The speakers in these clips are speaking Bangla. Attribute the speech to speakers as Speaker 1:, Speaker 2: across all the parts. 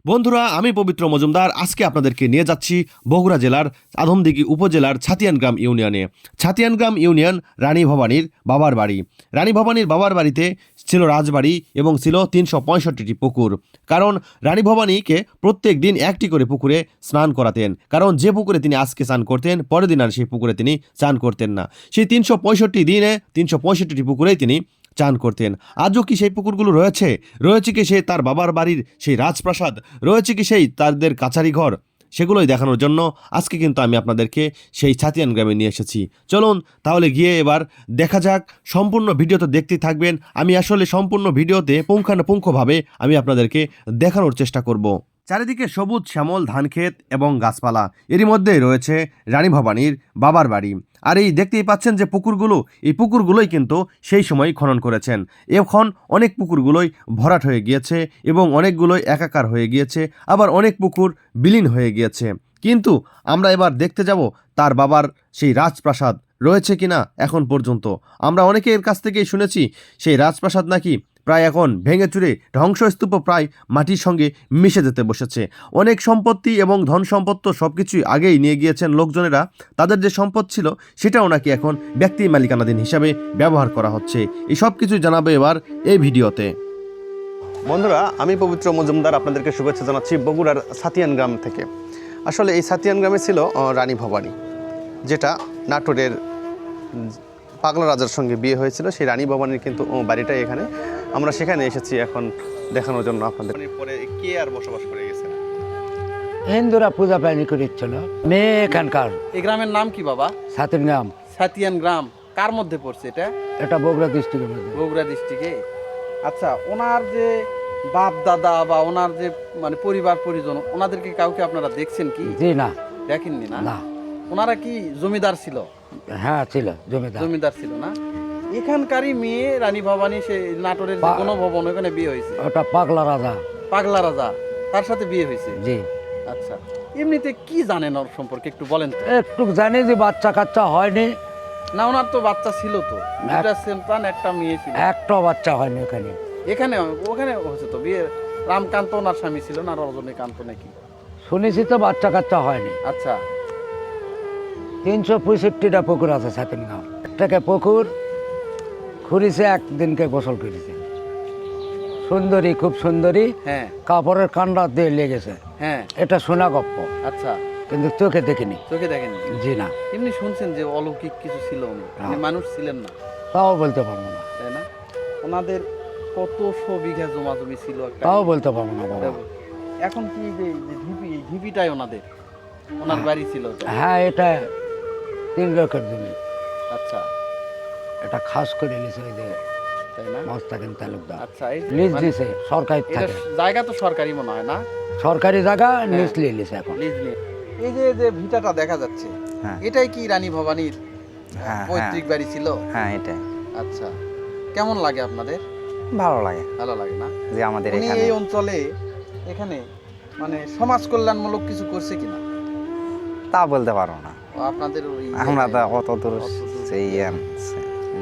Speaker 1: বন্ধুরা, আমি পবিত্র মজুমদার আজকে আপনাদেরকে নিয়ে যাচ্ছি বগুড়া জেলার আদমদিঘি উপজেলার ছাতিয়ানগ্রাম ইউনিয়নে। ছাতিয়ানগ্রাম ইউনিয়ন রানী ভবানীর বাবার বাড়ি। রানী ভবানীর বাবার বাড়িতে ছিল রাজবাড়ি এবং ছিল ৩৬৫টি পুকুর। কারণ রানী ভবানীকে প্রত্যেক দিন একটি করে পুকুরে স্নান করাতেন, কারণ যে পুকুরে তিনি আজকে স্নান করতেন পরের দিন আর সেই পুকুরে তিনি স্নান করতেন না। সেই ৩৬৫ দিনে ৩৬৫টি পুকুরেই তিনি চান করতেন। আজও কি সেই পুকুরগুলো রয়েছে? রয়েছে কি সেই তার বাবার বাড়ির সেই রাজপ্রাসাদ? রয়েছে কি সেই তাদের কাছারি ঘর? সেগুলোই দেখানোর জন্য আজকে কিন্তু আমি আপনাদেরকে সেই ছাতিয়ান গ্রামে নিয়ে এসেছি। চলুন তাহলে গিয়ে এবার দেখা যাক। সম্পূর্ণ ভিডিওতে দেখতেই থাকবেন। আমি আসলে সম্পূর্ণ ভিডিওতে পুঙ্খানুপুঙ্খভাবে আমি আপনাদেরকে দেখানোর চেষ্টা করব। চারিদিকে সবুজ শ্যামল ধানক্ষেত এবং গাছপালা, এরই মধ্যেই রয়েছে রানী ভবানীর বাবার বাড়ি। আর এই দেখতেই পাচ্ছেন যে পুকুরগুলো, এই পুকুরগুলোই কিন্তু সেই সময় খনন করেছেন। এখন অনেক পুকুরগুলোই ভরাট হয়ে গিয়েছে এবং অনেকগুলোই একাকার হয়ে গিয়েছে, আবার অনেক পুকুর বিলীন হয়ে গিয়েছে। কিন্তু আমরা এবার দেখতে যাব তার বাবার সেই রাজপ্রাসাদ রয়েছে কিনা। এখন পর্যন্ত আমরা অনেকের কাছ থেকেই শুনেছি সেই রাজপ্রাসাদ নাকি প্রায় এখন ভেঙে চুরে ধ্বংসস্তূপ প্রায় মাটির সঙ্গে মিশে যেতে বসেছে। অনেক সম্পত্তি এবং ধন সম্পদ সব কিছুই আগেই নিয়ে গিয়েছেন লোকজনেরা। তাদের যে সম্পদ ছিল সেটাও নাকি এখন ব্যক্তি মালিকানাধীন হিসাবে ব্যবহার করা হচ্ছে। এই সব কিছুই জানাবে এবার এই ভিডিওতে। বন্ধুরা, আমি পবিত্র মজুমদার আপনাদেরকে শুভেচ্ছা জানাচ্ছি বগুড়ার ছাতিয়ান গ্রাম থেকে। আসলে এই ছাতিয়ান গ্রামে ছিল রানী ভবানী, যেটা নাটোরের পাগলা রাজার সঙ্গে বিয়ে হয়েছিল। সেই রানী ভবানীর কিন্তু বাড়িটাই এখানে। আমরা সেখানে এসেছি এখন দেখানোর জন্য আপনাদের। পরে কে আর বসবাস করে গেছে?
Speaker 2: হিন্দুরা পূজা পায়নি করেছিল। মেয়ে এখানকার।
Speaker 3: এই গ্রামের নাম কি বাবা?
Speaker 2: ছাতিয়ান গ্রাম।
Speaker 3: ছাতিয়ান গ্রাম কার মধ্যে পড়ছে এটা?
Speaker 2: এটা বগুড়া ডিস্ট্রিক্টের মধ্যে।
Speaker 3: বগুড়া ডিস্ট্রিক্টে। আচ্ছা, ওনার যে বাপ দাদা বা ওনার যে মানে পরিবার পরিজন, ওনাদেরকে কাউকে আপনারা দেখছেন কি?
Speaker 2: জি না,
Speaker 3: দেখেননি না?
Speaker 2: না।
Speaker 3: ওনারা কি জমিদার ছিল?
Speaker 2: হ্যাঁ ছিল, জমিদার।
Speaker 3: জমিদার ছিল না? এখানকারই মেয়ে রানী ভবানী, সে নাটোরের যে কোনো ভবন ওখানে বিয়ে হয়েছে।
Speaker 2: ওটা পাগলা রাজা।
Speaker 3: পাগলা রাজা, তার সাথে বিয়ে হয়েছে।
Speaker 2: জি।
Speaker 3: আচ্ছা, এমনিতে কি জানেন ওর সম্পর্কে একটু বলেন তো।
Speaker 2: একটু জানি যে বাচ্চা কাচ্চা হয়নি।
Speaker 3: না, ওনার তো বাচ্চা ছিল তো, দুটা সন্তান, একটা মেয়ে ছিল।
Speaker 2: একটা বাচ্চা হয়নি এখানে।
Speaker 3: এখানে ওখানে হচ্ছে তো বিয়ে। রামকান্ত ওনার স্বামী ছিল না, রজনীকান্ত নাকি?
Speaker 2: শুনেছি তো বাচ্চা কাচ্চা হয়নি।
Speaker 3: আচ্ছা,
Speaker 2: ৩৬৫টা পুকুর আছে ছাতিয়ান গ্রাম। একটাকে পুকুর খুঁড়িছে, একদিনকে গোসল করেছে। সুন্দরী, খুব সুন্দরী।
Speaker 3: হ্যাঁ
Speaker 2: কাপড়ের কান্ডা দিয়ে লেগেছে।
Speaker 3: হ্যাঁ।
Speaker 2: এটা শোনা গপ্প,
Speaker 3: আচ্ছা,
Speaker 2: কিন্তু চোখে দেখিনি।
Speaker 3: চোখে দেখেন?
Speaker 2: জি না।
Speaker 3: এমনি শুনছেন যে অলৌকিক কিছু ছিল উনি, উনি মানুষ ছিলেন না,
Speaker 2: তাও বলতে পারবো না।
Speaker 3: তাই না? ওনাদের কতশো বিঘা জমা জমি ছিল একটা।
Speaker 2: তাও বলতে পারবো না বাবা।
Speaker 3: এখন কি যে যে ঢিপি, এই ঢিপিটাই ওনাদের, ওনার বাড়ি ছিল ওটা?
Speaker 2: হ্যাঁ, এটা ৩ লক্ষের জমি।
Speaker 3: আচ্ছা,
Speaker 2: এটা খাস করে নিয়েছে ওই যে
Speaker 3: তাই না?
Speaker 2: মোস্তাকিম তালুকদার।
Speaker 3: আচ্ছা, এই
Speaker 2: লিজ
Speaker 3: মানে
Speaker 2: দিয়েছে সরকারি
Speaker 3: এটা
Speaker 2: থেকে।
Speaker 3: জায়গা তো সরকারি মনে হয় না?
Speaker 2: সরকারি জায়গা লিজ নিয়ে নিয়েছে এখন।
Speaker 3: লিজ নিয়ে। এই যে যে ভিটাটা দেখা যাচ্ছে,
Speaker 4: হ্যাঁ।
Speaker 3: এটাই কি রানী ভবানীর
Speaker 4: হ্যাঁ,
Speaker 3: পৈতৃক বাড়ি ছিল?
Speaker 4: হ্যাঁ এটাই।
Speaker 3: আচ্ছা, কেমন লাগে আপনাদের?
Speaker 4: ভালো লাগে
Speaker 3: ভালো লাগে না?
Speaker 4: যে আমাদের
Speaker 3: উনি
Speaker 4: এখানে
Speaker 3: এই অঞ্চলে এখানে মানে সমাজ কল্যাণমূলক কিছু করছে কিনা
Speaker 4: তা বলতে পারবো না।
Speaker 3: ও আপনাদের ওই
Speaker 4: আমরা তো অত দূর
Speaker 3: অত দূর
Speaker 4: সেই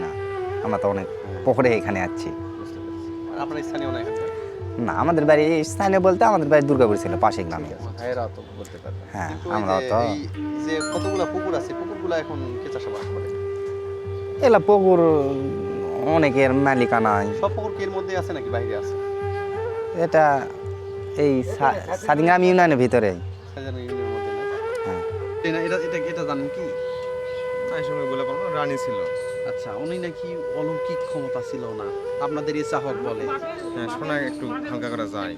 Speaker 4: না, আমরা তো অনেক পুকুরে এখানে আছি।
Speaker 3: বুঝতে পেরেছি। আর আপনার স্থানীয় নাই আছে?
Speaker 4: না, আমাদের বাড়ি স্থানীয় বলতে আমাদের বাড়ি দুর্গাপুর ছিল, পাশে গ্রামে।
Speaker 3: ভাইয়েরা তো বলতে পারবে।
Speaker 4: হ্যাঁ,
Speaker 3: কিন্তু ওই
Speaker 4: আমরা
Speaker 3: যে
Speaker 4: তো
Speaker 3: এই যে কতগুলা পুকুর আছে, পুকুরগুলা এখন কে চাষাবাদ করে?
Speaker 4: এলা পুকুর অনেকের মালিকানায়।
Speaker 3: সব পুকুর কি এর মধ্যে আছে নাকি বাইরে আছে?
Speaker 4: এটা এই সাদিগ্রাম ইউনিয়নের ভিতরে।
Speaker 3: সাজানো ইউনিয়নের মধ্যে না?
Speaker 4: হ্যাঁ।
Speaker 3: এটা এটা এটা এটা জানেন কি?
Speaker 5: এই সময় বলে পারবো না, রানী ছিল।
Speaker 3: আচ্ছা, উনি নাকি অলৌকিক ক্ষমতা ছিল না, আপনাদের এই চাহক বলে।
Speaker 5: হ্যাঁ, শোনা একটু হালকা করে যায়,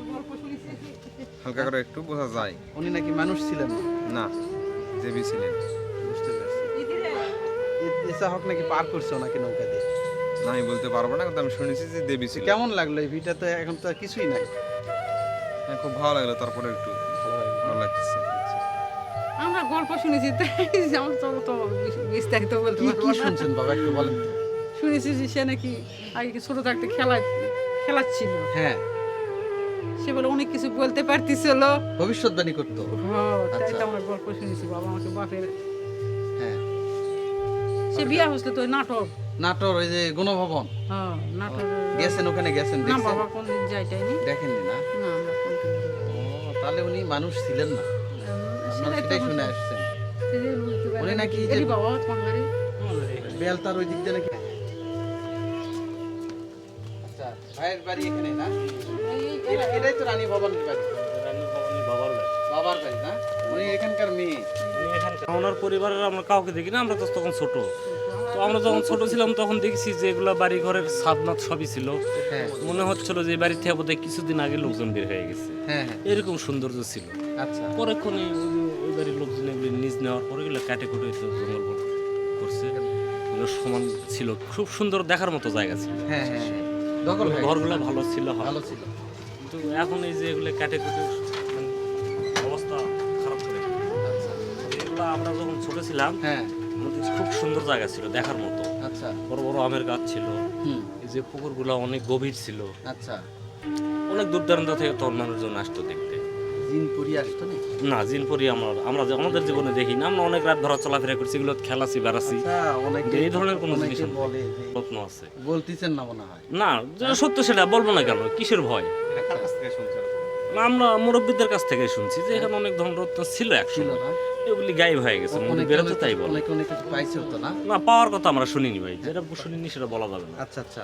Speaker 5: হালকা করে একটু বোঝা যায়।
Speaker 3: উনি নাকি মানুষ ছিলেন না?
Speaker 5: না, দেবী ছিলেন।
Speaker 3: বুঝতে পারছি। এই চাহক নাকি পার করছে ওনাকে নৌকা দিয়ে।
Speaker 5: না, আমি বলতে পারবো না, কিন্তু আমি শুনেছি যে দেবী ছিল।
Speaker 3: কেমন লাগলো এই ভিটাতে? এখন তো আর কিছুই নাই।
Speaker 5: হ্যাঁ, খুব ভালো লাগলো। তারপরে একটু ভালো লাগছে।
Speaker 6: আমরা গল্প শুনেছি, তাই আমার তো বিস্তারিত বলতে
Speaker 3: কি
Speaker 6: পারবো
Speaker 3: কি
Speaker 6: না।
Speaker 3: শুনছেন বাবা, একটু বলেন তো।
Speaker 6: শুনেছি যে সে নাকি আগে ছোট থাকতে খেলাচ্ছিল।
Speaker 3: হ্যাঁ,
Speaker 6: সে বলে অনেক কিছু বলতে পারতেছিল।
Speaker 3: ভবিষ্যৎবাণী করতো।
Speaker 6: তাই
Speaker 3: আচ্ছা।
Speaker 6: তো আমরা গল্প শুনেছি বাবা আমাকে বাপের।
Speaker 3: হ্যাঁ,
Speaker 6: সে বিয়া হয়েছিল তো নাটক।
Speaker 3: নাটোর ওই যে গণভবন
Speaker 6: হ্যাঁ, নাটক
Speaker 3: গেছেন, ওখানে গেছেন,
Speaker 6: না
Speaker 3: দেখছেন?
Speaker 6: বাবা কোনদিন যাইটাইনি।
Speaker 3: দেখেননি না?
Speaker 6: না, আমরা কোনদিন
Speaker 3: ও, তাহলে উনি মানুষ ছিলেন না, আপনারা সেটাই শুনে আসছেন। উনি নাকি যে
Speaker 6: এরই বাবা তোমার বাড়ি
Speaker 3: বেলতার ওই দিক দিয়ে নাকি। আচ্ছা, ভাইয়ের বাড়ি এখানে না? এটাই তো রানী ভবানীর বাড়ি, বাবার বাড়ি না? উনি এখানকার মেয়ে।
Speaker 7: ওনার পরিবারের আমরা কাউকে দেখি না, আমরা তো তখন ছোট। তো আমরা যখন ছোট ছিলাম তখন দেখছি যে এগুলা বাড়ি ঘরের ছাদনাত সবই ছিল।
Speaker 3: হ্যাঁ
Speaker 7: মনে হচ্ছিল যে এই বাড়ি থেকে বোধহয় কিছুদিন আগে লোকজন বের হয়ে গেছে,
Speaker 3: হ্যাঁ হ্যাঁ।
Speaker 7: এরকম সৌন্দর্য ছিল।
Speaker 3: আচ্ছা
Speaker 7: পরেক্ষণে ওই বাড়ির লোকজন এগুলি নিজ নেওয়ার পরে এগুলো কাটে কুটে জঙ্গল করছে। এগুলো সমান ছিল, খুব সুন্দর দেখার মতো জায়গা ছিল।
Speaker 3: হ্যাঁ হ্যাঁ হ্যাঁ। দখল হয়ে গেছে।
Speaker 7: ঘরগুলো ভালো ছিল,
Speaker 3: ভালো ছিল।
Speaker 7: কিন্তু এখন এই যে এগুলো কাটে কুটে মানে অবস্থা খারাপ করে
Speaker 3: আচ্ছা
Speaker 7: এগুলো আমরা যখন ছোট ছিলাম
Speaker 3: হ্যাঁ
Speaker 7: আমাদের খুব সুন্দর জায়গা ছিল দেখার মতো।
Speaker 3: আচ্ছা
Speaker 7: বড় বড় আমের গাছ ছিল,
Speaker 3: হুম
Speaker 7: এই যে পুকুরগুলো অনেক গভীর ছিল,
Speaker 3: আচ্ছা।
Speaker 7: অনেক দূর দূরান্ত থেকে তখন মানুষজন আসতো দেখতে।
Speaker 3: জিনপুরি আসতো না?
Speaker 7: না, জিনপুরি আমরা যে আমাদের জীবনে দেখি না, আমরা অনেক রাত ভরা চলাফেরা করছি, এগুলো খেলাছি বেড়াছি,
Speaker 3: আচ্ছা, অনেকে
Speaker 7: এই ধরনের কোনো জিনিস
Speaker 3: অনেকে বলে যে
Speaker 7: রত্ন আছে
Speaker 3: বলতেছেন না মনে হয়।
Speaker 7: না, যেটা সত্য সেটা বলবো না কেন, কিসের ভয়?
Speaker 5: কার কাছ থেকে শুনছেন?
Speaker 7: না, আমরা মুরব্বীদের কাছ থেকে শুনছি যে এখানে অনেক ধরনের রত্ন ছিল
Speaker 3: ছিল
Speaker 7: একসময়,
Speaker 3: না?
Speaker 7: এগুলি গায়েব হয়ে গেছে,
Speaker 3: অনেকে
Speaker 7: বেরোতে তাই বলে।
Speaker 3: অনেকে অনেক কিছু পাইছে হতো না?
Speaker 7: না, পাওয়ার কথা আমরা শুনিনি ভাই, যেটা শুনিনি সেটা বলা যাবে না।
Speaker 3: আচ্ছা আচ্ছা।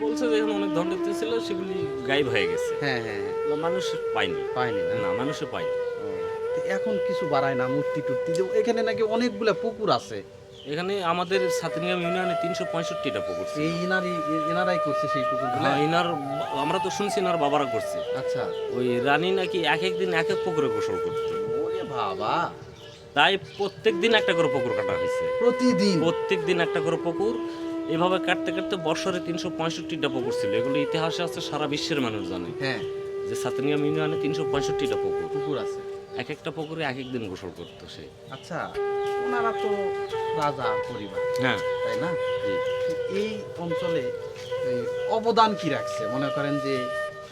Speaker 7: বলছে যে এখানে অনেক ধরনের রত্ন ছিল, সেগুলি গায়েব হয়ে গেছে,
Speaker 3: হ্যাঁ হ্যাঁ হ্যাঁ।
Speaker 7: মানুষ পায়নি।
Speaker 3: পাইনি না?
Speaker 7: না, মানুষে পায়নি।
Speaker 3: তো এখন কিছু বাড়ায় না মূর্তি টুর্তি, যে এখানে নাকি অনেকগুলা পুকুর আছে।
Speaker 7: এখানে আমাদের সাতনিয়াম ইউনিয়নে 365টা পুকুর ছিল।
Speaker 3: এই এনারাই করছে সেই পুকুরগুলো?
Speaker 7: হ্যাঁ, আমরা তো শুনছি এনার বাবারা করছে।
Speaker 3: আচ্ছা।
Speaker 7: ওই রানী নাকি এক এক দিন এক এক পুকুরে গোসল করতো,
Speaker 3: ওরে বাবা,
Speaker 7: তাই প্রত্যেক দিন একটা করে পুকুর কাটা হয়েছে,
Speaker 3: প্রতিদিন?
Speaker 7: প্রত্যেক দিন একটা করে পুকুর। এভাবে কাটতে কাটতে বছরে 365টা পুকুর ছিল। এগুলো ইতিহাসে আছে, সারা বিশ্বের মানুষ জানে
Speaker 3: হ্যাঁ,
Speaker 7: যে সাতনিয়াম ইউনিয়নে 365টা পুকুর,
Speaker 3: পুকুর আছে।
Speaker 7: এক একটা পুকুরে এক এক দিন গোসল করতো সে।
Speaker 3: আচ্ছা, ওনারা তো রাজা পরিবার,
Speaker 7: হ্যাঁ,
Speaker 3: তাই না?
Speaker 7: জি।
Speaker 3: এই অঞ্চলে এই অবদান কি রাখছে? মনে করেন যে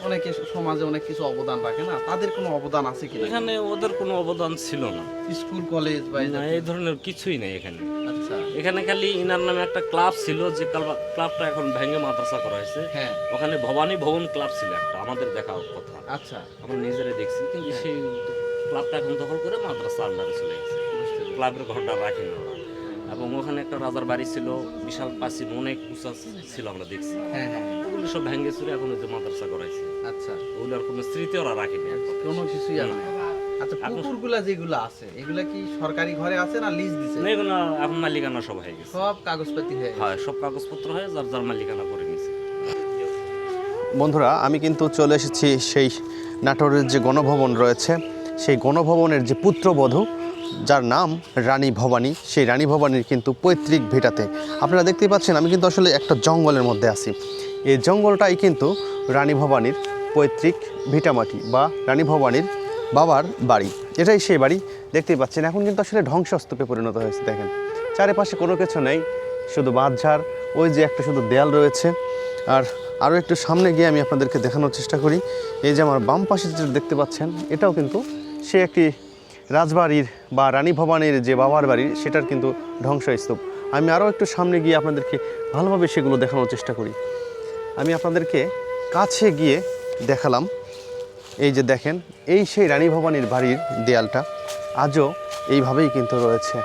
Speaker 3: অনেকে সমাজে অনেক কিছু অবদান রাখে না, তাদের কোনো অবদান আছে কিনা?
Speaker 7: এখানে ওদের কোনো অবদান ছিল না,
Speaker 3: স্কুল কলেজ বা এই
Speaker 7: না,
Speaker 3: জাতীয়?
Speaker 7: এই ধরনের কিছুই নেই এখানে।
Speaker 3: আচ্ছা
Speaker 7: এখানে খালি ইনার নামে একটা ক্লাব ছিল, যে ক্লাবটা এখন ভেঙে মাদ্রাসা করা হয়েছে।
Speaker 3: হ্যাঁ।
Speaker 7: ওখানে ভবানী ভবন ক্লাব ছিল একটা, আমাদের দেখা কথা,
Speaker 3: আচ্ছা।
Speaker 7: আমরা নিজেরাই দেখছি, কিন্তু সেই ক্লাবটা এখন দখল করে মাদ্রাসা আন্ডারে চলে গেছে। ক্লাবের ঘরটা রাখেনি ওরা। এবং ওখানে একটা রাজার বাড়ি ছিল, বিশাল প্রাচীন, অনেক উঁচা ছিল, আমরা দেখছি।
Speaker 3: হ্যাঁ হ্যাঁ।
Speaker 7: ওগুলো সব ভেঙে চুরে এখন ওই যে মাদ্রাসা করাইছে।
Speaker 3: আচ্ছা,
Speaker 7: ওগুলোর কোনো স্মৃতি ওরা রাখেনি এখন।
Speaker 3: কোনো কিছুই আর নাই। আচ্ছা, পুকুরগুলা যেগুলো আছে এগুলা কি সরকারি ঘরে আছে না লিজ দিছে?
Speaker 7: না, এগুলো এখন মালিকানা সব হয়ে গেছে।
Speaker 3: সব কাগজপাতি হয়ে গেছে?
Speaker 7: হ্যাঁ, সব কাগজপত্র হয়ে যার যার মালিকানা করে নিয়েছে।
Speaker 1: বন্ধুরা, আমি কিন্তু চলে এসেছি সেই নাটোরের যে গণভবন রয়েছে, সেই গণভবনের যে পুত্রবধূ যার নাম রানী ভবানী, সেই রানী ভবানীর কিন্তু পৈতৃক ভিটাতে। আপনারা দেখতেই পাচ্ছেন আমি কিন্তু আসলে একটা জঙ্গলের মধ্যে আছি। এই জঙ্গলটাই কিন্তু রানী ভবানীর পৈতৃক ভিটামাটি বা রানী ভবানীর বাবার বাড়ি। এটাই সেই বাড়ি, দেখতেই পাচ্ছেন। এখন কিন্তু আসলে ধ্বংসস্তূপে পরিণত হয়েছে। দেখেন চারিপাশে কোনো কিছু নেই, শুধু বাঁধঝাড়, ওই যে একটা শুধু দেয়াল রয়েছে। আর আরও একটু সামনে গিয়ে আমি আপনাদেরকে দেখানোর চেষ্টা করি। এই যে আমার বাম পাশে যেটা দেখতে পাচ্ছেন, এটাও কিন্তু সে একটি রাজবাড়ির বা রানী ভবানীর যে বাবার বাড়ি, সেটার কিন্তু ধ্বংসস্তূপ। আমি আরও একটু সামনে গিয়ে আপনাদেরকে ভালোভাবে সেগুলো দেখানোর চেষ্টা করি। আমি আপনাদেরকে কাছে গিয়ে দেখালাম। এই যে দেখেন, এই সেই রানী ভবানীর বাড়ির দেয়ালটা আজও এইভাবেই কিন্তু রয়েছে।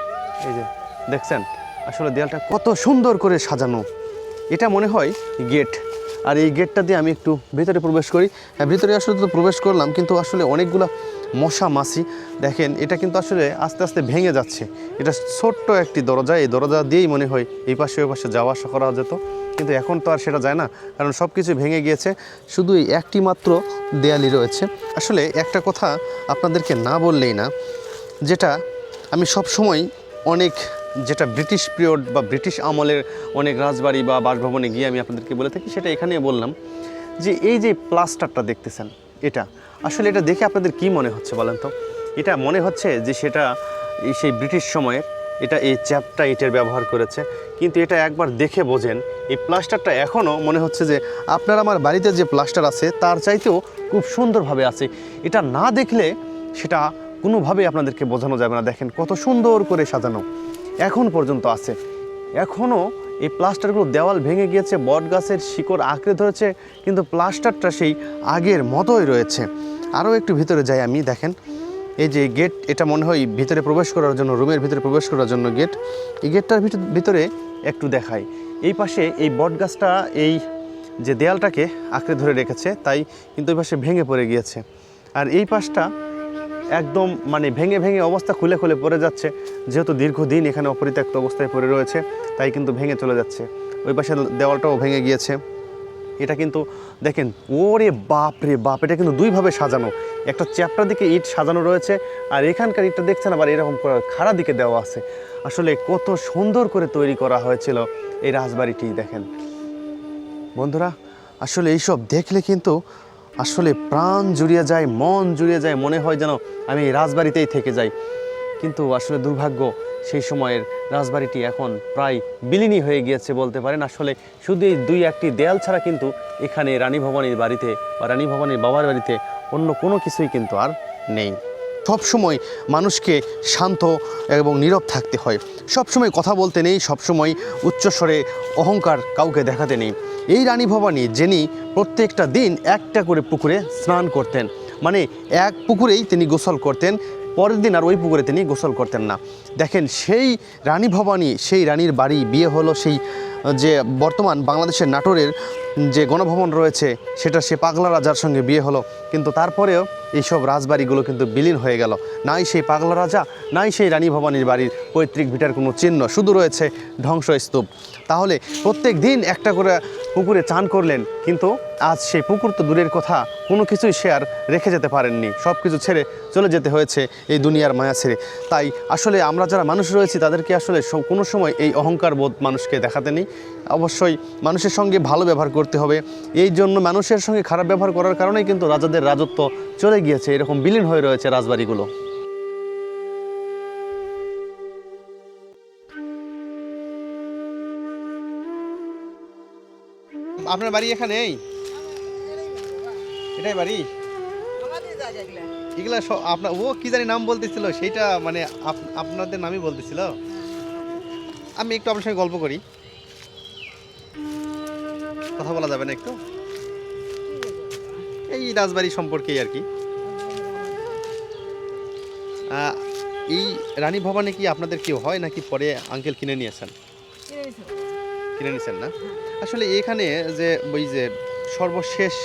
Speaker 1: এই যে দেখছেন, আসলে দেয়ালটা কত সুন্দর করে সাজানো। এটা মনে হয় গেট, আর এই গেটটা দিয়ে আমি একটু ভেতরে প্রবেশ করি। হ্যাঁ, ভিতরে আসলে তো প্রবেশ করলাম, কিন্তু আসলে অনেকগুলো মশা মাছি। দেখেন, এটা কিন্তু আসলে আস্তে আস্তে ভেঙে যাচ্ছে। এটা ছোট্ট একটি দরজা, এই দরজা দিয়েই মনে হয় এই পাশে ওই পাশে যাওয়া আসা করা যেত, কিন্তু এখন তো আর সেটা যায় না, কারণ সব কিছু ভেঙে গিয়েছে। শুধু এই একটি মাত্র দেয়ালই রয়েছে। আসলে একটা কথা আপনাদেরকে না বললেই না, যেটা আমি সব সময় যেটা ব্রিটিশ পিরিয়ড বা ব্রিটিশ আমলের অনেক রাজবাড়ি বা বাসভবনে গিয়ে আমি আপনাদেরকে বলে থাকি, সেটা এখানে বললাম যে এই যে প্লাস্টারটা দেখতেছেন, এটা আসলে এটা দেখে আপনাদের কি মনে হচ্ছে বলেন তো? এটা মনে হচ্ছে যে সেটা সেই ব্রিটিশ সময়ের, এটা এই চ্যাপটা ইটের ব্যবহার করেছে, কিন্তু এটা একবার দেখে বোঝেন, এই প্লাস্টারটা এখনও মনে হচ্ছে যে আপনার আমার বাড়িতে যে প্লাস্টার আছে তার চাইতেও খুব সুন্দরভাবে আছে। এটা না দেখলে সেটা কোনোভাবেই আপনাদেরকে বোঝানো যাবে না। দেখেন কত সুন্দর করে সাজানো, এখন পর্যন্ত আছে। এখনও এই প্লাস্টারগুলো, দেওয়াল ভেঙে গিয়েছে, বট গাছের শিকড় আঁকড়ে ধরেছে, কিন্তু প্লাস্টারটা সেই আগের মতোই রয়েছে। আরও একটু ভিতরে যাই আমি, দেখেন এই যে গেট, এটা মনে হয় ভিতরে প্রবেশ করার জন্য, রুমের ভিতরে প্রবেশ করার জন্য গেট। এই গেটটার ভিতরে একটু দেখাই, এই পাশে এই বট গাছটা এই যে দেয়ালটাকে আঁকড়ে ধরে রেখেছে, তাই কিন্তু এই পাশে ভেঙে পড়ে গিয়েছে। আর এই পাশটা একদম মানে ভেঙে ভেঙে অবস্থা খুলে খুলে পড়ে যাচ্ছে, যেহেতু দীর্ঘদিন এখানে অপরিত্যক্ত অবস্থায় পড়ে রয়েছে তাই কিন্তু ভেঙে চলে যাচ্ছে। ওই পাশে দেওয়ালটাও ভেঙে গিয়েছে। এটা কিন্তু দেখেন, ওরে বাপ রে বাপ, এটা কিন্তু দুইভাবে সাজানো, একটা চ্যাপ্টার দিকে ইট সাজানো রয়েছে, আর এখানকার ইটটা দেখছেন আবার এরকম করে খাড়া দিকে দেওয়া আছে। আসলে কত সুন্দর করে তৈরি করা হয়েছিল এই রাজবাড়িটি। দেখেন বন্ধুরা, আসলে এইসব দেখলে কিন্তু আসলে প্রাণ জুড়িয়ে যায়, মন জুড়িয়ে যায়, মনে হয় যেন আমি এই রাজবাড়িতেই থেকে যাই। কিন্তু আসলে দুর্ভাগ্য, সেই সময়ের রাজবাড়িটি এখন প্রায় বিলীনই হয়ে গিয়েছে বলতে পারেন। আসলে শুধু এই 2-1টি দেয়াল ছাড়া কিন্তু এখানে রানী ভবানীর বাড়িতে বা রানী ভবানীর বাবার বাড়িতে অন্য কোনো কিছুই কিন্তু আর নেই। সবসময় মানুষকে শান্ত এবং নীরব থাকতে হয়, সবসময় কথা বলতে নেই, সবসময় উচ্চস্বরে অহংকার কাউকে দেখাতে নেই। এই রানী ভবানী যিনি প্রত্যেকটা দিন একটা করে পুকুরে স্নান করতেন, মানে এক পুকুরেই তিনি গোসল করতেন, পরের দিন আর ওই পুকুরে তিনি গোসল করতেন না। দেখেন সেই রানী ভবানী, সেই রানীর বাড়ি বিয়ে হলো সেই যে বর্তমান বাংলাদেশের নাটোরের যে গণভবন রয়েছে সেটা সে পাগলা রাজার সঙ্গে বিয়ে হলো, কিন্তু তারপরেও এইসব রাজবাড়িগুলো কিন্তু বিলীন হয়ে গেল। নাই সেই পাগলা রাজা, নাই সেই রানী ভবানীর বাড়ির পৈতৃক ভিটার কোনো চিহ্ন, শুধু রয়েছে ধ্বংসস্তূপ। তাহলে প্রত্যেক দিন একটা করে পুকুরে চান করলেন, কিন্তু আজ সেই পুকুর তো দূরের কথা, কোনো কিছুই সে আর রেখে যেতে পারেননি, সব কিছু ছেড়ে চলে যেতে হয়েছে এই দুনিয়ার মায়া ছেড়ে। তাই আসলে আমরা যারা মানুষ রয়েছি তাদেরকে আসলে কোনো সময় এই অহংকার বোধ মানুষকে দেখাতে নেই। অবশ্যই মানুষের সঙ্গে ভালো ব্যবহার করতে হবে। এই জন্য মানুষের সঙ্গে খারাপ ব্যবহার করার কারণেই কিন্তু রাজাদের রাজত্ব চলে গিয়েছে, এরকম বিলীন হয়ে রয়েছে রাজবাড়িগুলো। আপনার বাড়ি এখানে? এটাই বাড়ি? এগুলা আপনার ও কি জানি নাম বলতেছিল, সেইটা মানে আপনাদের নামই বলতেছিল। আমি একটু আপনার সঙ্গে গল্প করি, কথা বলা যাবে না একটু? এই রাজবাড়ি সম্পর্কেই আর কি। এই রানী ভবানী কি আপনাদের কেউ হয় নাকি পরে আঙ্কেল কিনে নিয়েছেন? কিনে নিয়েছেন না? আসলে এখানে যে ওই যে সর্বশেষ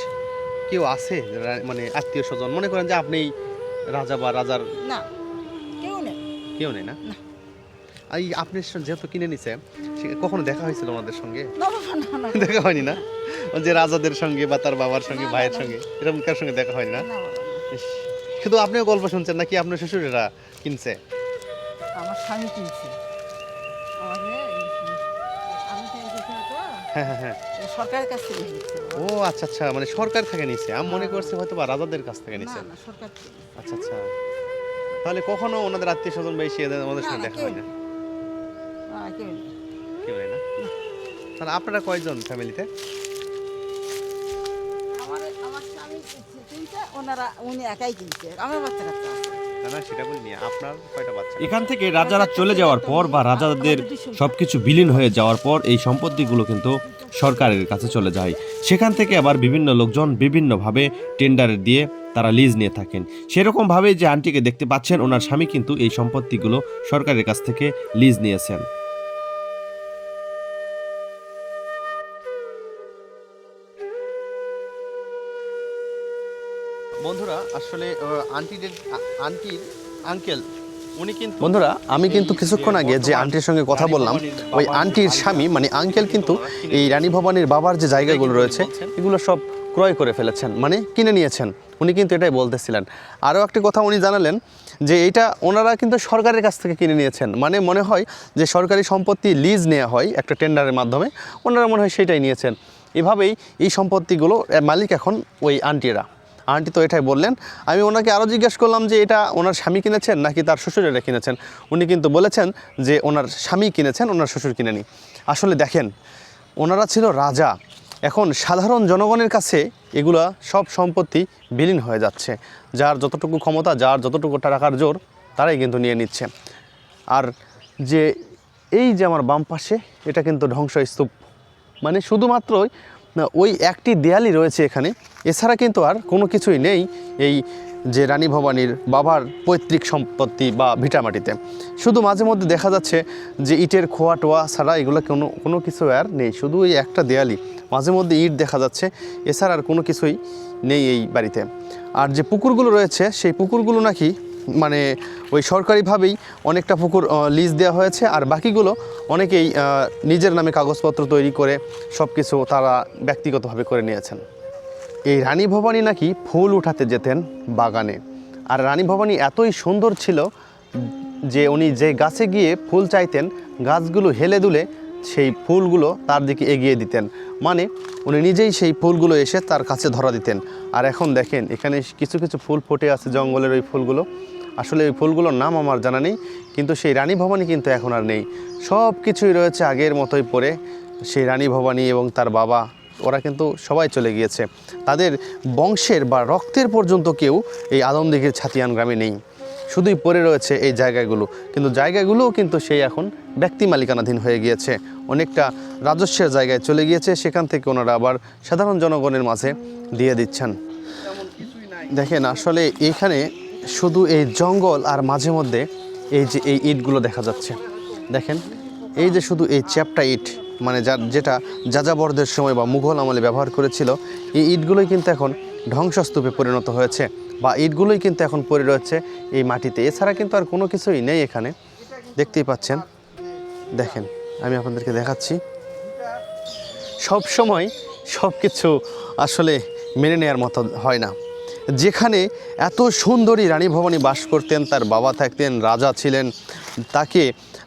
Speaker 1: কেউ আছে মানে আত্মীয় স্বজন, মনে করেন যে আপনি রাজা বা রাজার?
Speaker 6: না, কেউ নেই।
Speaker 1: কেউ নেই না? এই আপনি যেহেতু কিনে নিছে, কখনো দেখা হয়েছিল ওনাদের সঙ্গে? দেখা হয়নি না? যে রাজাদের সঙ্গে বা তার বাবার সঙ্গে, ভাইয়ের সঙ্গে, এরকম কার সঙ্গে দেখা হয়নি না? ইস, শুধু আপনিও গল্প শুনছেন নাকি আপনার শ্বশুরেরা কিনছে?
Speaker 6: আমার স্বামী কিনছে।
Speaker 1: হ্যাঁ হ্যাঁ হ্যাঁ।
Speaker 6: সরকারের কাছ থেকে নিচ্ছে।
Speaker 1: ও আচ্ছা আচ্ছা, মানে সরকার থেকে নিছে। আমি মনে করছি হয়তো বা রাজাদের কাছ থেকে নিছে।
Speaker 6: না, সরকার থেকে।
Speaker 1: আচ্ছা আচ্ছা, তাহলে কখনো ওনাদের আত্মীয় স্বজন বা এসে আমাদের সঙ্গে দেখা হয় না? কেউ নেই না? তাহলে আপনারা কয়জন ফ্যামিলিতে?
Speaker 6: আমার স্বামী কিনছে, উনি একাই কিনছে, আমার বাচ্চা কাচ্চা আছে।
Speaker 1: না সেটা বলিনি, আপনার কয়টা বাচ্চা?
Speaker 8: এখান থেকে রাজারা চলে যাওয়ার পর বা রাজাদের সবকিছু বিলীন হয়ে যাওয়ার পর এই সম্পত্তিগুলো কিন্তু সরকারের কাছে চলে যায়। সেখান থেকে আবার বিভিন্ন লোকজন বিভিন্নভাবে টেন্ডার দিয়ে তারা লিজ নিয়ে থাকেন। সেরকমভাবে যে আন্টিকে দেখতে পাচ্ছেন, ওনার স্বামী কিন্তু এই সম্পত্তিগুলো সরকারের কাছ থেকে লিজ নিয়েছেন।
Speaker 1: বন্ধুরা আসলে আন্টির আঙ্কেল উনি কিন্তু, বন্ধুরা আমি কিন্তু কিছুক্ষণ আগে যে আন্টির সঙ্গে কথা বললাম, ওই আন্টির স্বামী মানে আঙ্কেল কিন্তু এই রানী ভবানীর বাবার যে জায়গাগুলো রয়েছে এগুলো সব ক্রয় করে ফেলেছেন, মানে কিনে নিয়েছেন। উনি কিন্তু এটাই বলতেছিলেন। আরও একটি কথা উনি জানালেন যে এটা ওনারা কিন্তু সরকারের কাছ থেকে কিনে নিয়েছেন, মানে মনে হয় যে সরকারি সম্পত্তি লিজ নেওয়া হয় একটা টেন্ডারের মাধ্যমে, ওনারা মনে হয় সেটাই নিয়েছেন। এভাবেই এই সম্পত্তিগুলো মালিক এখন ওই আন্টিরা। আন্টি তো এটাই বললেন। আমি ওনাকে আরও জিজ্ঞেস করলাম যে এটা ওনার স্বামী কিনেছেন নাকি তার শ্বশুরেরা কিনেছেন। উনি কিন্তু বলেছেন যে ওনার স্বামী কিনেছেন, ওনার শ্বশুর কিনেনি। আসলে দেখেন, ওনারা ছিল রাজা, এখন সাধারণ জনগণের কাছে এগুলা সব সম্পত্তি বিলীন হয়ে যাচ্ছে। যার যতটুকু ক্ষমতা, যার যতটুকু টাকার জোর, তারাই কিন্তু নিয়ে নিচ্ছে। আর যে এই যে আমার বাম পাশে, এটা কিন্তু ধ্বংসস্তূপ, মানে শুধুমাত্রই না, ওই একটি দেয়ালই রয়েছে এখানে, এছাড়া কিন্তু আর কোনো কিছুই নেই এই যে রানী ভবানীর বাবার পৈতৃক সম্পত্তি বা ভিটামাটিতে। শুধু মাঝে মধ্যে দেখা যাচ্ছে যে ইটের খোয়া টোয়া ছাড়া এগুলো কোনো কিছু আর নেই, শুধু ওই একটা দেয়ালই, মাঝে মধ্যে ইট দেখা যাচ্ছে, এছাড়া আর কোনো কিছুই নেই এই বাড়িতে। আর যে পুকুরগুলো রয়েছে সেই পুকুরগুলো নাকি মানে ওই সরকারিভাবেই অনেকটা পুকুর লিজ দেওয়া হয়েছে, আর বাকিগুলো অনেকেই নিজের নামে কাগজপত্র তৈরি করে সব কিছু তারা ব্যক্তিগতভাবে করে নিয়েছেন। এই রানী ভবানী নাকি ফুল উঠাতে যেতেন বাগানে, আর রানী ভবানী এতই সুন্দর ছিল যে উনি যে গাছে গিয়ে ফুল চাইতেন গাছগুলো হেলে দুলে সেই ফুলগুলো তার দিকে এগিয়ে দিতেন, মানে উনি নিজেই সেই ফুলগুলো এসে তার কাছে ধরা দিতেন। আর এখন দেখেন এখানে কিছু কিছু ফুল ফুটে আছে জঙ্গলের ওই ফুলগুলো, আসলে ওই ফুলগুলোর নাম আমার জানা নেই, কিন্তু সেই রানী ভবানী কিন্তু এখন আর নেই, সব কিছুই রয়েছে আগের মতোই পড়ে। সেই রানী ভবানী এবং তার বাবা ওরা কিন্তু সবাই চলে গিয়েছে, তাদের বংশের বা রক্তের পর্যন্ত কেউ এই আদমদীঘির ছাতিয়ান গ্রামে নেই, শুধুই পড়ে রয়েছে এই জায়গাগুলো। কিন্তু জায়গাগুলোও কিন্তু সেই এখন ব্যক্তি মালিকানাধীন হয়ে গিয়েছে, অনেকটা রাজস্বের জায়গায় চলে গিয়েছে, সেখান থেকে ওনারা আবার সাধারণ জনগণের মাঝে দিয়ে দিচ্ছেন। দেখেন আসলে এখানে শুধু এই জঙ্গল আর মাঝে মধ্যে এই যে এই ইটগুলো দেখা যাচ্ছে, দেখেন এই যে শুধু এই চ্যাপ্টা ইট, মানে যেটা যাযাবরদের সময় বা মুঘল আমলে ব্যবহার করেছিল, এই ইটগুলোই কিন্তু এখন ধ্বংসস্তূপে পরিণত হয়েছে, বা ইটগুলোই কিন্তু এখন পড়ে রয়েছে এই মাটিতে, এছাড়া কিন্তু আর কোনো কিছুই নেই এখানে। দেখতেই পাচ্ছেন, দেখেন আমি আপনাদেরকে দেখাচ্ছি, সব সময় সব কিছু আসলে মেনে নেওয়ার মতো হয় না। যেখানে এত সুন্দরী রানী ভবানী বাস করতেন, তার বাবা থাকতেন, রাজা ছিলেন, তাকে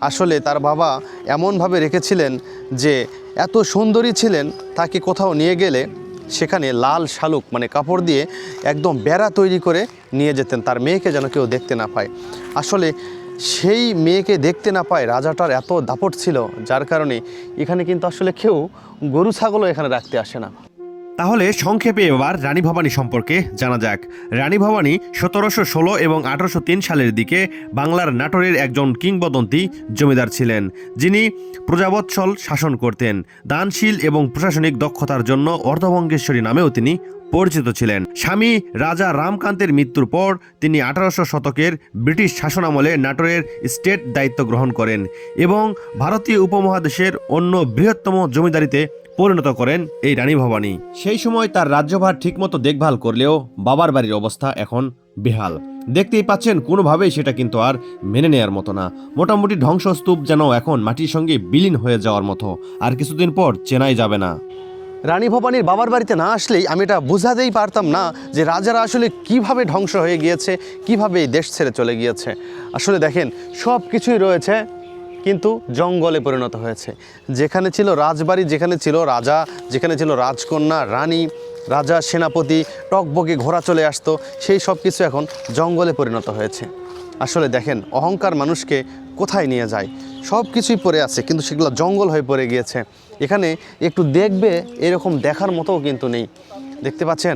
Speaker 1: আসলে তার বাবা এমনভাবে রেখেছিলেন যে এত সুন্দরী ছিলেন, তাকে কোথাও নিয়ে গেলে সেখানে লাল শালুক মানে কাপড় দিয়ে একদম বেড়া তৈরি করে নিয়ে যেতেন, তার মেয়েকে যেন কেউ দেখতে না পায়। আসলে সেই মেয়েকে দেখতে না পায় রাজাটার এত দাপট ছিল, যার কারণে এখানে কিন্তু আসলে কেউ গরু ছাগলও এখানে রাখতে আসে না।
Speaker 8: তাহলে সংক্ষেপে এবার রানী ভবানী সম্পর্কে জানা যাক। রানী ভবানী 1716 এবং 1803 সালের দিকে বাংলার নাটোরের একজন কিংবদন্তি জমিদার ছিলেন, যিনি প্রজাবৎসল শাসন করতেন। দানশীল এবং প্রশাসনিক দক্ষতার জন্য অর্ধভঙ্গেশ্বরী নামেও তিনি পরিচিত ছিলেন। স্বামী রাজা রামকান্তের মৃত্যুর পর তিনি 1800 শতকের ব্রিটিশ শাসনামলে নাটোরের স্টেট দায়িত্ব গ্রহণ করেন এবং ভারতীয় উপমহাদেশের অন্য বৃহত্তম জমিদারিতে পরিণত করেন এই রানী ভবানী। সেই সময় তার রাজ্যভার ঠিকমতো দেখভাল করলেও বাবার বাড়ির অবস্থা এখন বেহাল। দেখতেই পাচ্ছেন, কোনোভাবেই সেটা কিন্তু আর মেনে নেয়ার মতো না। মোটামুটি ধ্বংসস্তূপ যেন এখন মাটির সঙ্গে বিলীন হয়ে যাওয়ার মতো, আর কিছুদিন পর চেনাই যাবে না।
Speaker 1: রানী ভবানীর বাবার বাড়িতে না আসলেই আমি এটা বোঝাতেই পারতাম না যে রাজারা আসলে কিভাবে ধ্বংস হয়ে গিয়েছে, কিভাবে এই দেশ ছেড়ে চলে গিয়েছে। আসলে দেখেন সব কিছুই রয়েছে, কিন্তু জঙ্গলে পরিণত হয়েছে। যেখানে ছিল রাজবাড়ি, যেখানে ছিল রাজা, যেখানে ছিল রাজকন্যা, রানী, রাজা, সেনাপতি, টকবগে ঘোড়া চলে আসতো, সেই সব কিছু এখন জঙ্গলে পরিণত হয়েছে। আসলে দেখেন অহংকার মানুষকে কোথায় নিয়ে যায়, সব কিছুই পড়ে আছে, কিন্তু সেগুলো জঙ্গল হয়ে পড়ে গিয়েছে। এখানে একটু দেখবে এরকম দেখার মতোও কিন্তু নেই। দেখতে পাচ্ছেন,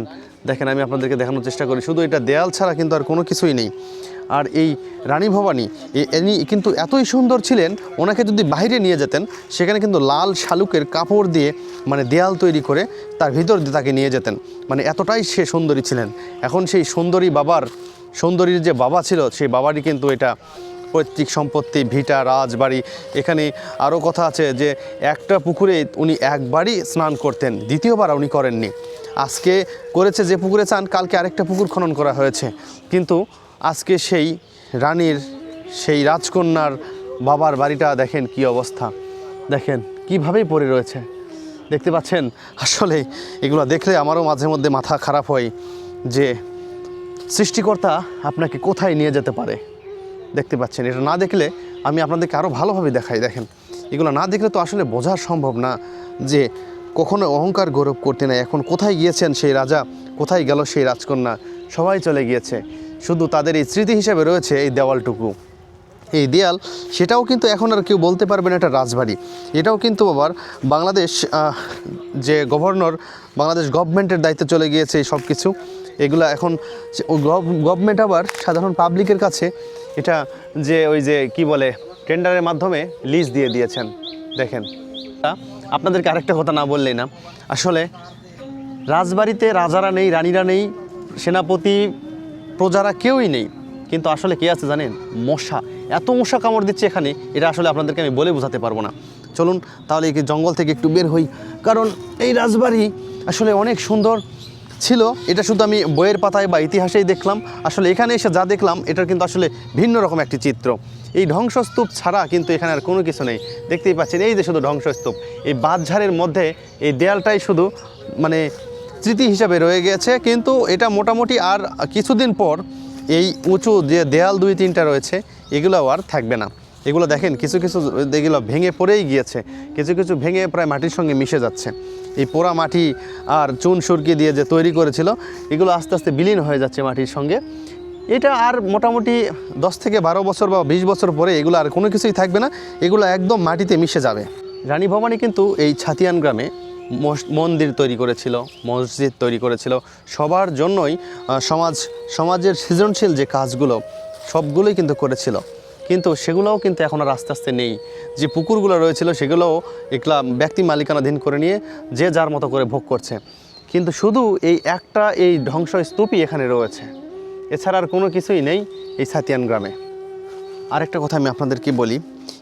Speaker 1: দেখেন আমি আপনাদেরকে দেখানোর চেষ্টা করি, শুধু এটা দেয়াল ছাড়া কিন্তু আর কোনো কিছুই নেই। আর এই রানী ভবানী ইনি কিন্তু এতই সুন্দর ছিলেন, ওনাকে যদি বাইরে নিয়ে যেতেন সেখানে কিন্তু লাল শালুকের কাপড় দিয়ে মানে দেয়াল তৈরি করে তার ভিতর দিয়ে তাকে নিয়ে যেতেন, মানে এতটাই সে সুন্দরী ছিলেন। এখন সেই সুন্দরীর যে বাবা ছিল, সেই বাবারই কিন্তু এটা পৈতৃক সম্পত্তি, ভিটা, রাজবাড়ি। এখানে আরও কথা আছে যে একটা পুকুরে উনি একবারই স্নান করতেন, দ্বিতীয়বার উনি করেননি। আজকে করেছে যে পুকুরে চান, কালকে আরেকটা পুকুর খনন করা হয়েছে, কিন্তু আজকে সেই রানীর, সেই রাজকন্যার বাবার বাড়িটা দেখেন কি অবস্থা, দেখেন কিভাবেই পড়ে রয়েছে। দেখতে পাচ্ছেন, আসলে এগুলো দেখলে আমারও মাঝে মধ্যে মাথা খারাপ হয় যে সৃষ্টিকর্তা আপনাকে কোথায় নিয়ে যেতে পারে। দেখতে পাচ্ছেন, এটা না দেখলে আমি আপনাদেরকে আরও ভালোভাবে দেখাই। দেখেন এগুলো না দেখলে তো আসলে বোঝা সম্ভব না যে কখনো অহংকার গৌরব করতে নাই। এখন কোথায় গিয়েছেন সেই রাজা, কোথায় গেল সেই রাজকন্যা, সবাই চলে গিয়েছে। শুধু তাদের এই স্মৃতি হিসেবে রয়েছে এই দেওয়ালটুকু। এই দেয়াল সেটাও কিন্তু এখন আর কেউ বলতে পারবে না এটা রাজবাড়ি। এটাও কিন্তু আবার বাংলাদেশ যে গভর্নর, বাংলাদেশ গভর্নমেন্টের দায়িত্বে চলে গিয়েছে এই সব কিছু। এগুলো এখন গভর্নমেন্ট আবার সাধারণ পাবলিকের কাছে এটা যে ওই যে কি বলে টেন্ডারের মাধ্যমে লিজ দিয়ে দিয়েছেন। দেখেন আপনাদেরকে আরেকটা কথা না বললেই না, আসলে রাজবাড়িতে রাজারা নেই, রানীরা নেই, সেনাপতি, প্রজারা কেউই নেই, কিন্তু আসলে কে আছে জানেন? মশা। এত মশা কামড় দিচ্ছে এখানে, এটা আসলে আপনাদেরকে আমি বলে বোঝাতে পারবো না। চলুন তাহলে এই জঙ্গল থেকে একটু বের হই, কারণ এই রাজবাড়ি আসলে অনেক সুন্দর ছিল। এটা শুধু আমি বইয়ের পাতায় বা ইতিহাসেই দেখলাম, আসলে এখানে এসে যা দেখলাম এটার কিন্তু আসলে ভিন্ন রকম একটি চিত্র। এই ধ্বংসস্তূপ ছাড়া কিন্তু এখানে আর কোনো কিছু নেই। দেখতেই পাচ্ছেন এই যে শুধু ধ্বংসস্তূপ, এই বাঁশঝাড়ের মধ্যে এই দেয়ালটাই শুধু মানে স্মৃতি হিসাবে রয়ে গেছে। কিন্তু এটা মোটামুটি আর কিছুদিন পর এই উঁচু যে দেয়াল 2-3টা রয়েছে এগুলো আর থাকবে না। এগুলো দেখেন কিছু কিছু এগুলো ভেঙে পড়েই গিয়েছে, কিছু কিছু ভেঙে প্রায় মাটির সঙ্গে মিশে যাচ্ছে। এই পোড়া মাটি আর চুন সুরকি দিয়ে যে তৈরি করেছিল এগুলো আস্তে আস্তে বিলীন হয়ে যাচ্ছে মাটির সঙ্গে। এটা আর মোটামুটি 10 থেকে 12 বছর বা 20 বছর পরে এগুলো আর কোনো কিছুই থাকবে না, এগুলো একদম মাটিতে মিশে যাবে। রানী ভবানী কিন্তু এই ছাতিয়ান গ্রামে মন্দির তৈরি করেছিল, মসজিদ তৈরি করেছিল, সবার জন্যই সমাজের সৃজনশীল যে কাজগুলো সবগুলোই কিন্তু করেছিল। কিন্তু সেগুলোও কিন্তু এখন আর আস্তে আস্তে নেই। যে পুকুরগুলো রয়েছিল সেগুলোও একলা ব্যক্তি মালিকানাধীন করে নিয়ে যে যার মতো করে ভোগ করছে। কিন্তু শুধু এই একটা এই ধ্বংসস্তূপই এখানে রয়েছে, এছাড়া আর কোনো কিছুই নেই এই ছাতিয়ান গ্রামে। আরেকটা কথা আমি আপনাদেরকে বলি,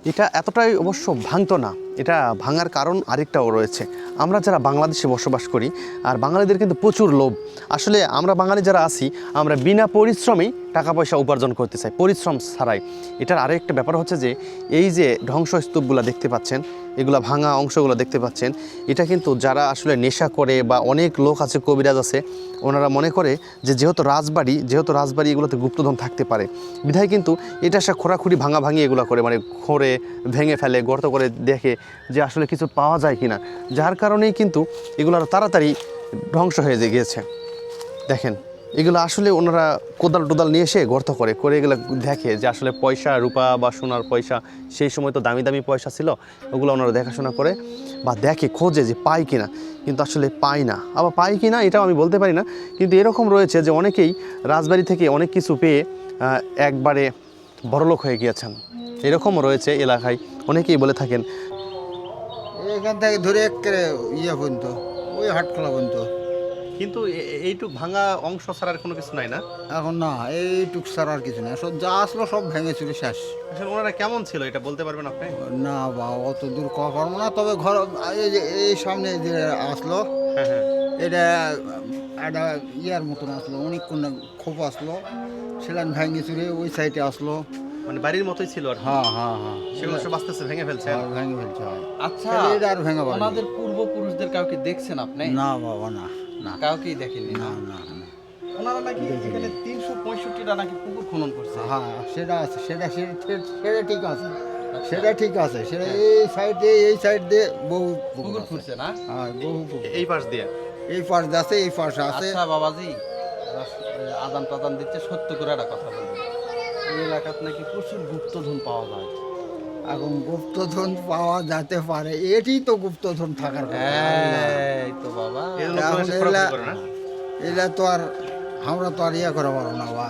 Speaker 1: এটা এতটাই অবশ্য ভাঙতো না, এটা ভাঙার কারণ আরেকটাও রয়েছে। আমরা যারা বাংলাদেশে বসবাস করি আর বাঙালিদের কিন্তু প্রচুর লোভ। আসলে আমরা বাঙালি যারা আছি আমরা বিনা পরিশ্রমেই টাকা পয়সা উপার্জন করতে চাই, পরিশ্রম ছাড়াই। এটার আরেকটা ব্যাপার হচ্ছে যে এই যে ধ্বংসস্তূপগুলো দেখতে পাচ্ছেন, এগুলো ভাঙা অংশগুলো দেখতে পাচ্ছেন, এটা কিন্তু যারা আসলে নেশা করে বা অনেক লোক আছে, কবিরাজ আছে, ওনারা মনে করে যে যেহেতু রাজবাড়ি এগুলোতে গুপ্তধন থাকতে পারে, বিধায় কিন্তু এটা সে খোঁড়াখুড়ি ভাঙাভাঙি এগুলো করে, মানে খোঁড়ে ভেঙে ফেলে, গর্ত করে দেখে যে আসলে কিছু পাওয়া যায় কিনা, যার কারণেই কিন্তু এগুলো আরও তাড়াতাড়ি ধ্বংস হয়ে গিয়েছে। দেখেন এগুলো আসলে ওনারা কোদাল নিয়ে এসে গর্ত করে এগুলো দেখে যে আসলে পয়সা, রূপা বা সোনার পয়সা, সেই সময় তো দামি দামি পয়সা ছিল, ওগুলো ওনারা দেখাশোনা করে বা দেখে, খোঁজে যে পায় কিনা, কিন্তু আসলে পায় না। আবার পায় কিনা এটাও আমি বলতে পারি না, কিন্তু এরকম রয়েছে যে অনেকেই রাজবাড়ি থেকে অনেক কিছু পেয়ে একবারে বড়লোক হয়ে গিয়েছেন, এরকমও রয়েছে এলাকায়, অনেকেই বলে থাকেন।
Speaker 9: এখান থেকে ধরে একেবারে পর্যন্ত, ওই হাটখোলা পর্যন্ত।
Speaker 1: কিন্তু এইটুক ভাঙা অংশ ছাড়ার কোনো কিছু নাই না
Speaker 9: এখন? না, এইটুক ছাড়া আর কিছু না, সব যা আসলো সব ভেঙে চুরে শেষ।
Speaker 1: আসলে ওনারা কেমন ছিল এটা বলতে পারবেন আপনি?
Speaker 9: না বা অত দূর কওয়া পারবো না, তবে ঘর এই সামনে যে আসলো,
Speaker 1: হ্যাঁ হ্যাঁ,
Speaker 9: এটা একটা ইয়ার মতন আসলো, অনেক কোন খোপ আসলো, সেলান ভেঙে চুরে ওই সাইডে আসলো,
Speaker 1: মানে বাড়ির মতোই ছিল আর
Speaker 9: হ্যাঁ হ্যাঁ হ্যাঁ,
Speaker 1: সেগুলো সব আস্তে আস্তে ভেঙে ফেলছে।
Speaker 9: ভেঙে ফেলছে।
Speaker 3: আচ্ছা,
Speaker 9: এটা আর ভেঙে পারবে
Speaker 3: ওনাদের পূর্বপুরুষদের কাউকে দেখছেন আপনি?
Speaker 9: না বাবা, না না,
Speaker 3: কাউকেই দেখেননি?
Speaker 9: না না না।
Speaker 3: ওনারা নাকি এখানে 365টা নাকি পুকুর খনন করছে।
Speaker 9: হ্যাঁ সেটা আছে, সেটা ঠিক আছে, সেটা ঠিক আছে, সেটা এই সাইড দিয়ে বহু
Speaker 3: পুকুর খুঁড়ছে না?
Speaker 9: হ্যাঁ, বহু পুকুর।
Speaker 1: এই পাশ দিয়ে
Speaker 9: এই পাশ আছে, এই পাশে আছে।
Speaker 3: আচ্ছা বাবাজি, আদান প্রদান দিচ্ছে, সত্য করে একটা কথা বলবেন, এই এলাকাতে নাকি প্রচুর গুপ্তধন পাওয়া যায়।
Speaker 9: এখন গুপ্তধন পাওয়া যেতে পারে, এটি তো গুপ্তধন থাকার কথা।
Speaker 3: এই তো বাবা,
Speaker 9: এলা তো আর আমরা তো আর ইয়ে করে পারবো না বা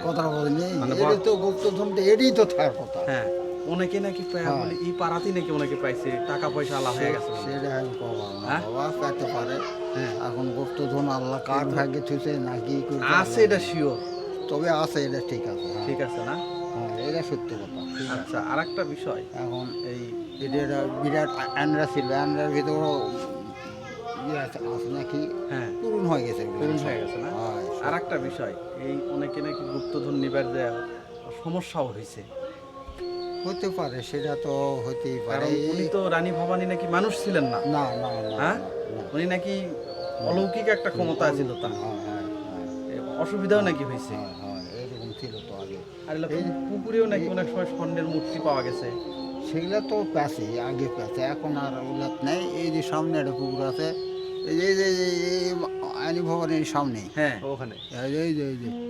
Speaker 9: কথাটা বলিনি, এটি তো গুপ্তধনটা এটি তো থাকার কথা।
Speaker 3: হ্যাঁ, অনেকে নাকি বলে এই পাড়াতেই নাকি অনেকে পাইছে, টাকা পয়সা আলা হয়ে গেছে।
Speaker 9: সেটা আমি কবা না বাবা, পেতে পারে। এখন গুপ্তধন আল্লাহ কার ভাগ্যে ছুঁছে নাকি
Speaker 3: আছে, এটা শিওর,
Speaker 9: তবে আছে, এটা ঠিক আছে।
Speaker 3: ঠিক আছে না?
Speaker 9: হ্যাঁ, এটা সত্য কথা।
Speaker 3: আচ্ছা, আর একটা বিষয়,
Speaker 9: এখন এটা বিরাট অ্যান্ড্রা ছিল, অ্যান্ড্রার ভিতরেও আছে নাকি,
Speaker 3: হ্যাঁ
Speaker 9: পূরণ হয়ে গেছে,
Speaker 3: পূরণ হয়ে গেছে না? আর একটা বিষয়, এই অনেকে নাকি গুপ্তধন নিবার যে সমস্যাও হয়েছে।
Speaker 9: হতে পারে, সেটা তো হতেই পারে।
Speaker 3: কারণ উনি তো রানী ভবানী নাকি মানুষ ছিলেন না।
Speaker 9: না না না,
Speaker 3: হ্যাঁ, উনি নাকি অলৌকিক একটা ক্ষমতা ছিল তার, অসুবিধাও নাকি হয়েছে।
Speaker 9: এরকম ছিল তো আগে।
Speaker 3: আর পুকুরেও নাকি অনেক সময় স্বর্ণের মূর্তি পাওয়া গেছে।
Speaker 9: সেগুলো তো প্যাসে, আগে প্যাসে, এখন আর ওগুলো নেই। এই যে সামনে একটা পুকুর আছে, এই যে আনি ভবানীর সামনে,
Speaker 3: হ্যাঁ
Speaker 9: ওখানে, এই যে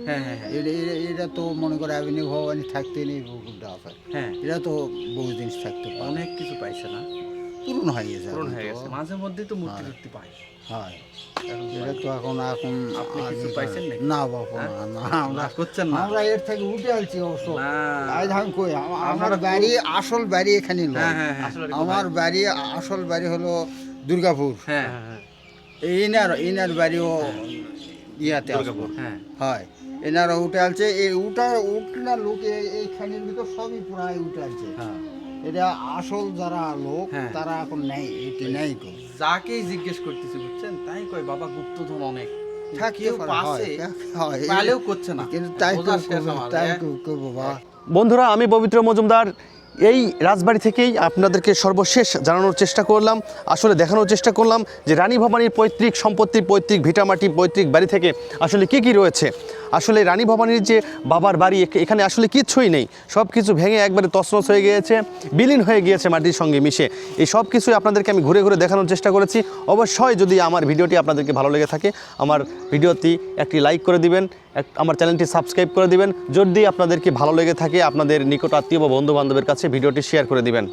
Speaker 3: হ্যাঁ হ্যাঁ হ্যাঁ,
Speaker 9: এটা তো মনে করে আবিনী ভবানী থাকতে নেই, পুকুরটা আছে।
Speaker 3: হ্যাঁ,
Speaker 9: এটা তো বহু জিনিস থাকতে পারে।
Speaker 3: অনেক কিছু পাইছে না?
Speaker 9: পূরণ হয়ে গেছে
Speaker 3: পূরণ
Speaker 9: এখন
Speaker 3: হয়ে
Speaker 9: তো।
Speaker 3: গেছে, মাঝে মধ্যে তো মূর্তি টুর্তি পাই।
Speaker 9: হয় এটা তো এখন
Speaker 3: আপনি কিছু পাইছেন নাকি?
Speaker 9: না বাবু না না আমরা
Speaker 3: না করছেন না?
Speaker 9: আমরা এর থেকে উঠে আসছি অবশ্য।
Speaker 3: না।
Speaker 9: আজ আমি কই আমার বাড়ি আসল বাড়ি এখানে নয়।
Speaker 3: হ্যাঁ, হ্যাঁ, হ্যাঁ।
Speaker 9: আমার বাড়ি আসল বাড়ি হলো দুর্গাপুর।
Speaker 3: হ্যাঁ,
Speaker 9: ইনার বাড়িও ইয়াতে
Speaker 3: দুর্গাপুর,
Speaker 9: আসবো।
Speaker 3: হ্যাঁ।
Speaker 9: হয় এনারা উঠে আসছে, এই উঠনা লোক এইখানের ভিতর সবই প্রায় উঠে আসছে।
Speaker 3: হ্যাঁ।
Speaker 9: এটা আসল যারা লোক
Speaker 3: হ্যাঁ।
Speaker 9: তারা এখন নেই, এটি নেই তো।
Speaker 3: যাকেই জিজ্ঞেস করতেছি বুঝছেন, তাই কয় বাবা গুপ্তধন অনেক।
Speaker 9: থাকতে
Speaker 3: কেউ
Speaker 9: পারে,
Speaker 3: পাচ্ছে,
Speaker 9: হয়।
Speaker 3: পালেও করছে না।
Speaker 9: কিন্তু তাই
Speaker 3: বোঝা শেষ আমার, হ্যাঁ।
Speaker 9: করবো বা
Speaker 1: বন্ধুরা, আমি পবিত্র মজুমদার এই রাজবাড়ি থেকেই আপনাদেরকে সর্বশেষ জানানোর চেষ্টা করলাম, আসলে দেখানোর চেষ্টা করলাম যে রানী ভবানীর পৈতৃক সম্পত্তি, পৈতৃক ভিটামাটি, পৈতৃক বাড়ি থেকে আসলে কি কি রয়েছে। আসলে রানী ভবানীর যে বাবার বাড়ি, এখানে আসলে কিচ্ছুই নেই, সব কিছু ভেঙে একবারে তছনছ হয়ে গিয়েছে, বিলীন হয়ে গিয়েছে মাটির সঙ্গে মিশে। এই সব কিছুই আপনাদেরকে আমি ঘুরে ঘুরে দেখানোর চেষ্টা করেছি। অবশ্যই যদি আমার ভিডিওটি আপনাদেরকে ভালো লেগে থাকে, আমার ভিডিওটি একটি লাইক করে দিবেন, আমার চ্যানেলটি সাবস্ক্রাইব করে দিবেন। যদি আপনাদেরকে ভালো লেগে থাকে, আপনাদের নিকট আত্মীয় বা বন্ধু বান্ধবের কাছে ভিডিওটি শেয়ার করে দিবেন।